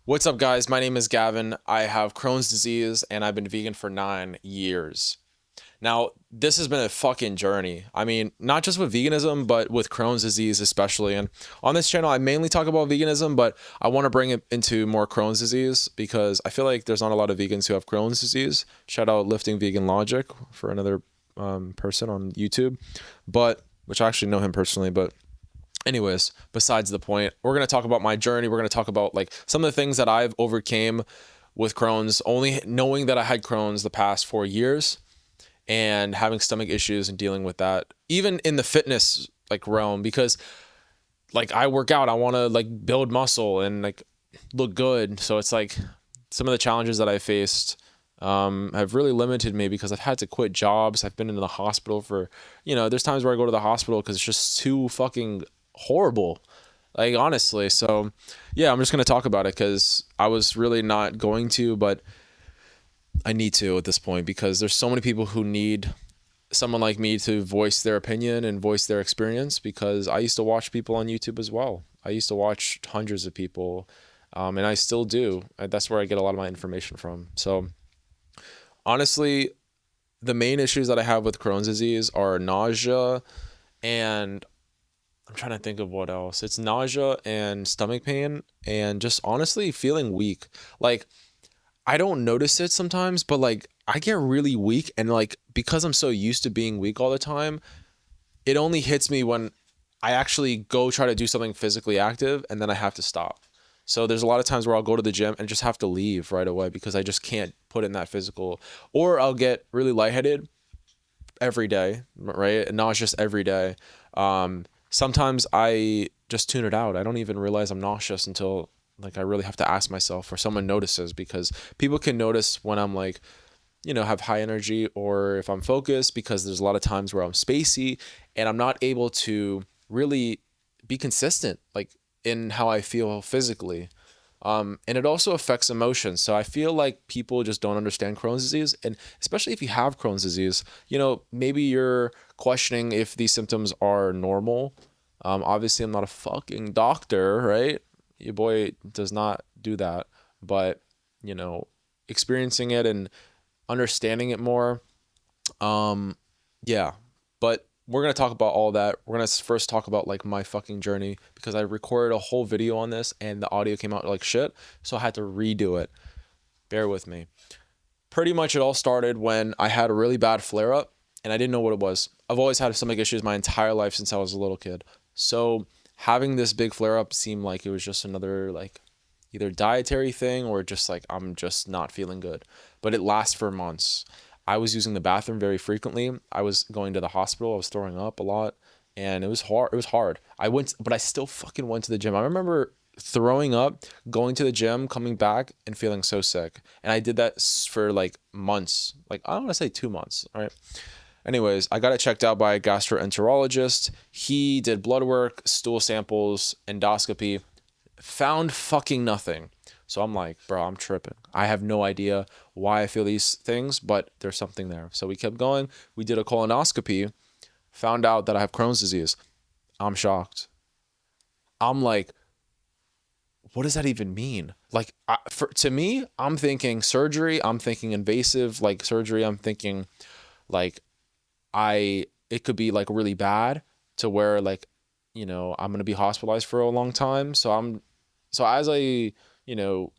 What's up, guys? My name is Gavin. I have Crohn's disease and I've been vegan for 9 years. Now, this has been a fucking journey. I mean, not just with veganism, but with Crohn's disease especially. And on this channel, I mainly talk about veganism, but I want to bring it into more Crohn's disease because I feel like there's not a lot of vegans who have Crohn's disease. Shout out Lifting Vegan Logic for another person on YouTube, but which I actually know him personally, but anyways, besides the point, we're going to talk about my journey. We're going to talk about like some of the things that I've overcame with Crohn's, only knowing that I had Crohn's the past 4 years and having stomach issues and dealing with that, even in the fitness like realm, because like I work out, I want to like build muscle and like look good. So it's like some of the challenges that I faced have really limited me because I've had to quit jobs. I've been in the hospital for, there's times where I go to the hospital because it's just too fucking horrible. Like, honestly. So, yeah, I'm just going to talk about it because I was really not going to, but I need to at this point because there's so many people who need someone like me to voice their opinion and voice their experience because I used to watch people on YouTube as well. I used to watch hundreds of people, and I still do. That's where I get a lot of my information from. So, honestly, the main issues that I have with Crohn's disease are nausea and I'm trying to think of what else. It's nausea and stomach pain and just honestly feeling weak. Like I don't notice it sometimes, but like I get really weak and like because I'm so used to being weak all the time, it only hits me when I actually go try to do something physically active and then I have to stop. So there's a lot of times where I'll go to the gym and just have to leave right away because I just can't put in that physical, or I'll get really lightheaded every day, right? And nauseous every day. Sometimes I just tune it out. I don't even realize I'm nauseous until like I really have to ask myself or someone notices because people can notice when I'm like, have high energy or if I'm focused because there's a lot of times where I'm spacey and I'm not able to really be consistent like in how I feel physically. And it also affects emotions. So I feel like people just don't understand Crohn's disease. And especially if you have Crohn's disease, maybe you're questioning if these symptoms are normal. Obviously, I'm not a fucking doctor, right? Your boy does not do that. But, you know, experiencing it and understanding it more, yeah. But we're gonna talk about all that. We're gonna first talk about like my fucking journey because I recorded a whole video on this and the audio came out like shit, so I had to redo it. Bear with me. Pretty much it all started when I had a really bad flare up and I didn't know what it was. I've always had stomach issues my entire life since I was a little kid. So having this big flare up seemed like it was just another like either dietary thing or just like I'm just not feeling good. But it lasts for months. I was using the bathroom very frequently. I was going to the hospital. I was throwing up a lot and it was hard. It was hard. But I still fucking went to the gym. I remember throwing up, going to the gym, coming back and feeling so sick. And I did that for like months. Like I don't want to say 2 months, all right? Anyways, I got it checked out by a gastroenterologist. He did blood work, stool samples, endoscopy, found fucking nothing. So I'm like, bro, I'm tripping. I have no idea why I feel these things, but there's something there. So we kept going. We did a colonoscopy, found out that I have Crohn's disease. I'm shocked. I'm like, what does that even mean? Like, to me, I'm thinking surgery. I'm thinking invasive, like surgery. I'm thinking like it could be like really bad to where like, I'm going to be hospitalized for a long time. So as I, you know,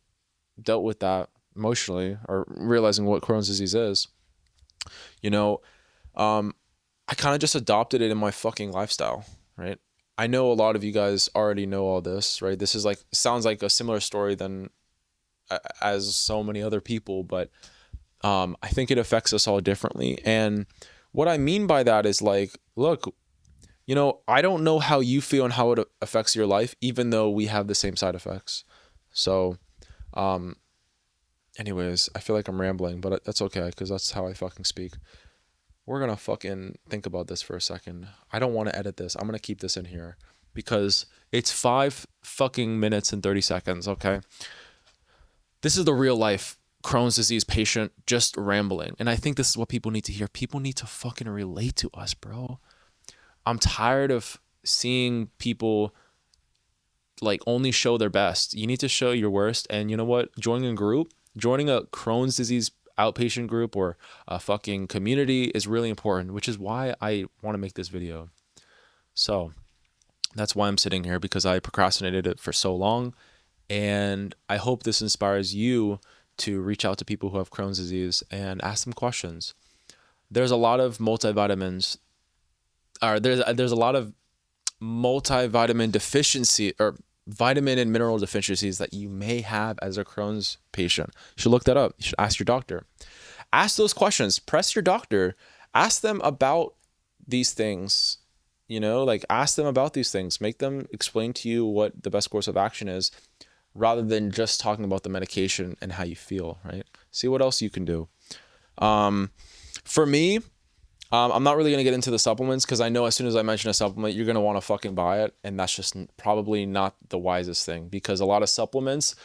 dealt with that emotionally or realizing what Crohn's disease is, you know, um, I kind of just adopted it in my fucking lifestyle, right? I know a lot of you guys already know all this, right? This is like, sounds like a similar story than as so many other people, but I think it affects us all differently. And what I mean by that is like, look, I don't know how you feel and how it affects your life, even though we have the same side effects. So, um, anyways, I feel like I'm rambling, but that's okay because that's how I fucking speak. We're gonna fucking think about this for a second. I don't want to edit this. I'm gonna keep this in here because it's 5 fucking minutes and 30 seconds. Okay. This is the real life Crohn's disease patient just rambling. And I think this is what people need to hear. People need to fucking relate to us, bro. I'm tired of seeing people like only show their best. You need to show your worst. And you know what? Joining a Crohn's disease outpatient group or a fucking community is really important, which is why I want to make this video. So that's why I'm sitting here, because I procrastinated it for so long. And I hope this inspires you to reach out to people who have Crohn's disease and ask them questions. There's a lot of multivitamins, or there's a lot of multivitamin deficiency or vitamin and mineral deficiencies that you may have as a Crohn's patient. You should look that up. You should ask your doctor. Ask those questions. Press your doctor. Ask them about these things. Like ask them about these things. Make them explain to you what the best course of action is, rather than just talking about the medication and how you feel, right? See what else you can do. For me, I'm not really going to get into the supplements, because I know as soon as I mention a supplement, you're going to want to fucking buy it. And that's just probably not the wisest thing, because a lot of supplements,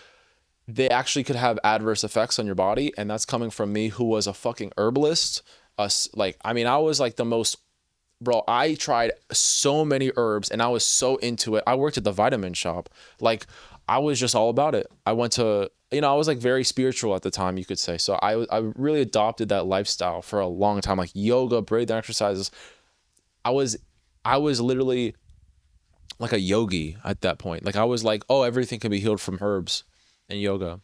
they actually could have adverse effects on your body. And that's coming from me, who was a fucking herbalist. I was like the most, bro, I tried so many herbs and I was so into it. I worked at the vitamin shop. Like, I was just all about it. I went to, I was like very spiritual at the time, you could say. So I really adopted that lifestyle for a long time, like yoga, breathing exercises. I was literally like a yogi at that point. Like I was like, oh, everything can be healed from herbs and yoga,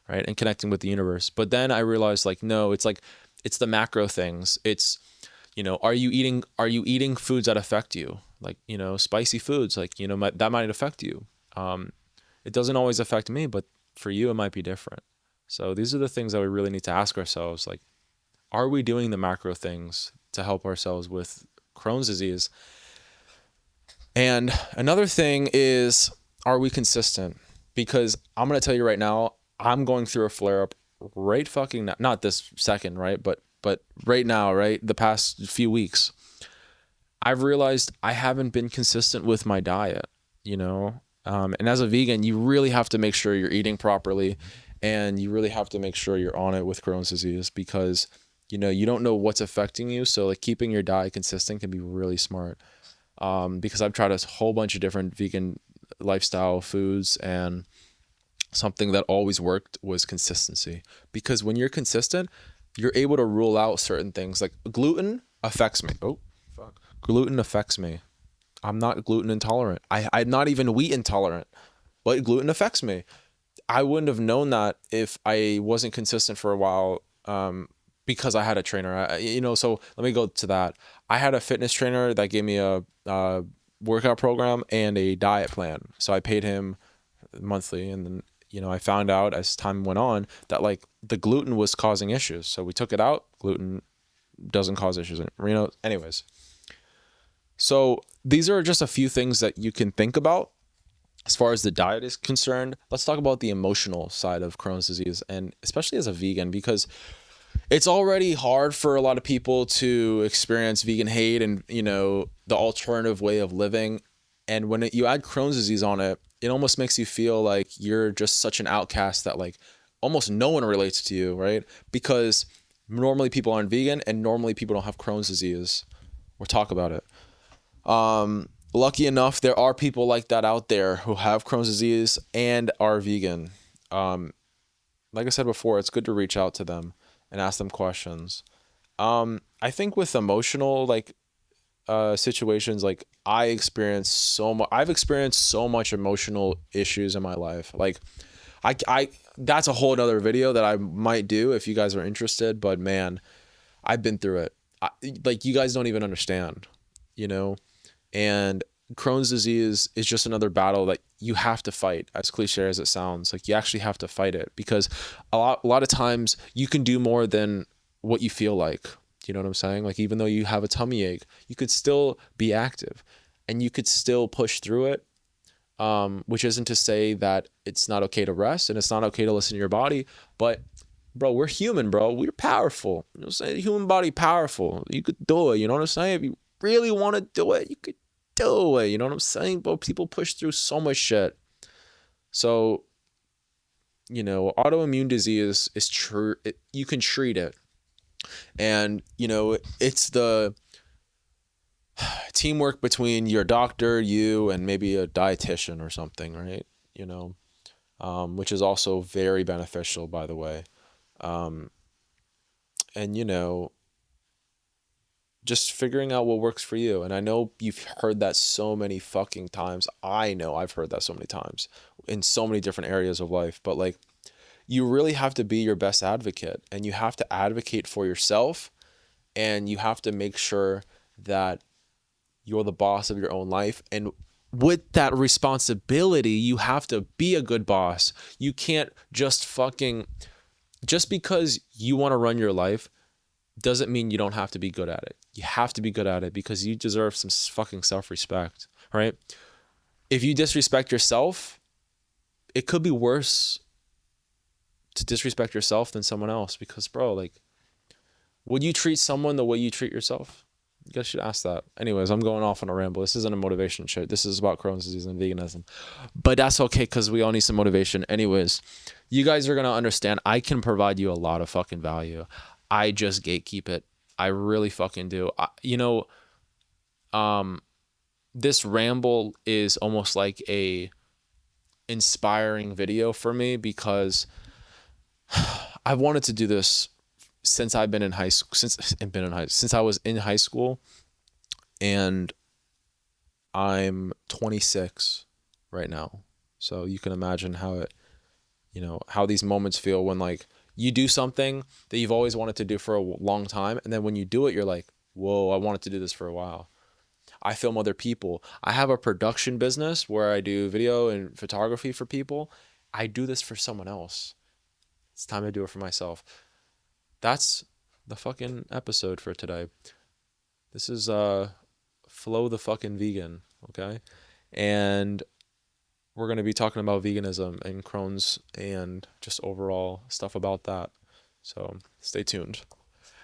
right? And connecting with the universe. But then I realized, like, no, it's the macro things. It's, are you eating foods that affect you? Like, spicy foods, like, that might affect you. It doesn't always affect me, but for you, it might be different. So these are the things that we really need to ask ourselves. Like, are we doing the macro things to help ourselves with Crohn's disease? And another thing is, are we consistent? Because I'm going to tell you right now, I'm going through a flare up right fucking now. Not this second, right? But right now, right? The past few weeks, I've realized I haven't been consistent with my diet, and as a vegan, you really have to make sure you're eating properly, and you really have to make sure you're on it with Crohn's disease, because, you don't know what's affecting you. So like keeping your diet consistent can be really smart. Because I've tried a whole bunch of different vegan lifestyle foods, and something that always worked was consistency. Because when you're consistent, you're able to rule out certain things. Like gluten affects me. Oh, fuck. Gluten affects me. I'm not gluten intolerant. I'm not even wheat intolerant, but gluten affects me. I wouldn't have known that if I wasn't consistent for a while, because I had a trainer. So let me go to that. I had a fitness trainer that gave me a workout program and a diet plan. So I paid him monthly, and then, I found out as time went on that like the gluten was causing issues. So we took it out. Gluten doesn't cause issues. Anyways. So these are just a few things that you can think about as far as the diet is concerned. Let's talk about the emotional side of Crohn's disease, and especially as a vegan, because it's already hard for a lot of people to experience vegan hate and, the alternative way of living. And when you add Crohn's disease on it, it almost makes you feel like you're just such an outcast that like almost no one relates to you, right? Because normally people aren't vegan, and normally people don't have Crohn's disease or talk about it. Lucky enough, there are people like that out there who have Crohn's disease and are vegan. Like I said before, it's good to reach out to them and ask them questions. I think with emotional situations, like I've experienced so much emotional issues in my life. Like I that's a whole other video that I might do if you guys are interested, but man, I've been through it. Like you guys don't even understand, and Crohn's disease is just another battle that you have to fight, as cliche as it sounds. Like you actually have to fight it, because a lot of times you can do more than what you feel like. You know what I'm saying? Like even though you have a tummy ache, you could still be active and you could still push through it. Which isn't to say that it's not okay to rest and it's not okay to listen to your body, but bro, we're human, bro. We're powerful. You know what I'm saying? The human body powerful. You could do it. You know what I'm saying? If you really want to do it, you could do it. You know what I'm saying? Bro, people push through so much shit. So, autoimmune disease is true. You can treat it. And, it's teamwork between your doctor, you, and maybe a dietitian or something, right? You know, which is also very beneficial, by the way. Um, and just figuring out what works for you. And I know you've heard that so many fucking times. I know I've heard that so many times in so many different areas of life, but like, you really have to be your best advocate, and you have to advocate for yourself, and you have to make sure that you're the boss of your own life. And with that responsibility, you have to be a good boss. You can't just because you want to run your life doesn't mean you don't have to be good at it. You have to be good at it because you deserve some fucking self-respect, right? If you disrespect yourself, it could be worse to disrespect yourself than someone else, because bro, like, would you treat someone the way you treat yourself? You guys should ask that. Anyways, I'm going off on a ramble. This isn't a motivation shit. This is about Crohn's disease and veganism. But that's okay, because we all need some motivation. Anyways, you guys are going to understand I can provide you a lot of fucking value. I just gatekeep it. I really fucking do. This ramble is almost like a inspiring video for me, because I've wanted to do this since I've been in high school, since I was in high school, and I'm 26 right now. So you can imagine how these moments feel when like you do something that you've always wanted to do for a long time, and then when you do it, you're like, whoa, I wanted to do this for a while. I film other people. I have a production business where I do video and photography for people. I do this for someone else. It's time to do it for myself. That's the fucking episode for today. This is Flo the fucking vegan, okay? And we're going to be talking about veganism and Crohn's and just overall stuff about that. So stay tuned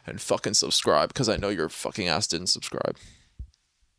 and fucking subscribe, because I know your fucking ass didn't subscribe.